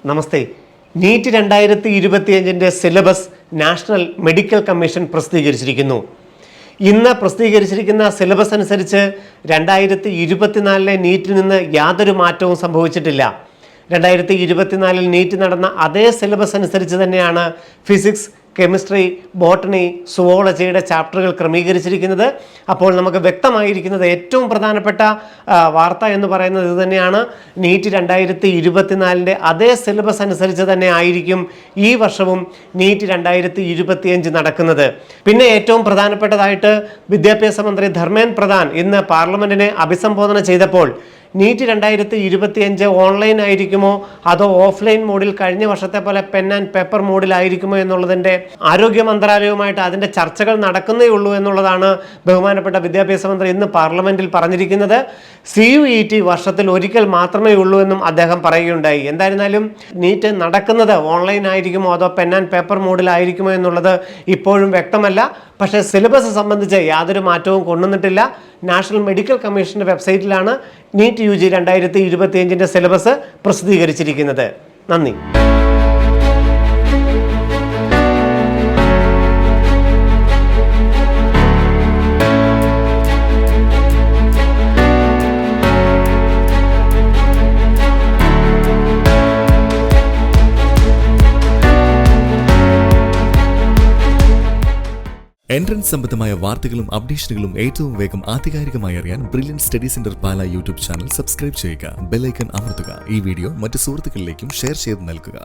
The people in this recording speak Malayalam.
നമസ്തേ. NEET 2025 syllabus national medical commission പ്രസിദ്ധീകരിച്ചിരിക്കുന്നു. ഇന്ന് പ്രസിദ്ധീകരിച്ചിരിക്കുന്ന സിലബസ് അനുസരിച്ച് 2024 നീറ്റിൽ നിന്ന് യാതൊരു മാറ്റവും സംഭവിച്ചിട്ടില്ല. 2024 നീറ്റ് നടന്ന അതേ സിലബസ് അനുസരിച്ച് തന്നെയാണ് ഫിസിക്സ്, കെമിസ്ട്രി, ബോട്ടണി, സുവോളജിയുടെ ചാപ്റ്ററുകൾ ക്രമീകരിച്ചിരിക്കുന്നത്. അപ്പോൾ നമുക്ക് വ്യക്തമായിരിക്കുന്നത് ഏറ്റവും പ്രധാനപ്പെട്ട വാർത്ത എന്ന് പറയുന്നത് ഇത് തന്നെയാണ്. നീറ്റ് 2024 അതേ സിലബസ് അനുസരിച്ച് തന്നെ ആയിരിക്കും ഈ വർഷവും നീറ്റ് 2025 നടക്കുന്നത്. പിന്നെ ഏറ്റവും പ്രധാനപ്പെട്ടതായിട്ട് വിദ്യാഭ്യാസ മന്ത്രി ധർമ്മേന്ദ്ര പ്രധാൻ ഇന്ന് പാർലമെന്റിനെ അഭിസംബോധന ചെയ്തപ്പോൾ നീറ്റ് 2025 ഓൺലൈൻ ആയിരിക്കുമോ അതോ ഓഫ്ലൈൻ മോഡിൽ കഴിഞ്ഞ വർഷത്തെ പോലെ പെൻ ആൻഡ് പേപ്പർ മോഡിലായിരിക്കുമോ എന്നുള്ളതിൻ്റെ ആരോഗ്യ മന്ത്രാലയവുമായിട്ട് അതിൻ്റെ ചർച്ചകൾ നടക്കുന്നേ ഉള്ളൂ എന്നുള്ളതാണ് ബഹുമാനപ്പെട്ട വിദ്യാഭ്യാസ മന്ത്രി ഇന്ന് പാർലമെന്റിൽ പറഞ്ഞിരിക്കുന്നത്. CUET വർഷത്തിൽ ഒരിക്കൽ മാത്രമേ ഉള്ളൂ എന്നും അദ്ദേഹം പറയുകയുണ്ടായി. എന്തായിരുന്നാലും നീറ്റ് നടക്കുന്നത് ഓൺലൈൻ ആയിരിക്കുമോ അതോ പെൻ ആൻഡ് പേപ്പർ മോഡിലായിരിക്കുമോ എന്നുള്ളത് ഇപ്പോഴും വ്യക്തമല്ല. പക്ഷേ സിലബസ് സംബന്ധിച്ച് യാതൊരു മാറ്റവും കൊണ്ടുവന്നിട്ടില്ല. നാഷണൽ മെഡിക്കൽ കമ്മീഷൻ്റെ വെബ്സൈറ്റിലാണ് നീറ്റ് UG 2025 സിലബസ് പ്രസിദ്ധീകരിച്ചിരിക്കുന്നത്. നന്ദി. എൻട്രൻസ് സംബന്ധമായ വാർത്തകളും അപ്ഡേഷനുകളും ഏറ്റവും വേഗം ആധികാരികമായി അറിയാൻ ബ്രില്യൻറ്റ് സ്റ്റഡി സെന്റർ പാല യൂട്യൂബ് ചാനൽ സബ്സ്ക്രൈബ് ചെയ്യുക. ബെൽ ഐക്കൺ അമർത്തുക. ഈ വീഡിയോ മറ്റ് സുഹൃത്തുക്കളിലേക്കും ഷെയർ ചെയ്ത് നൽകുക.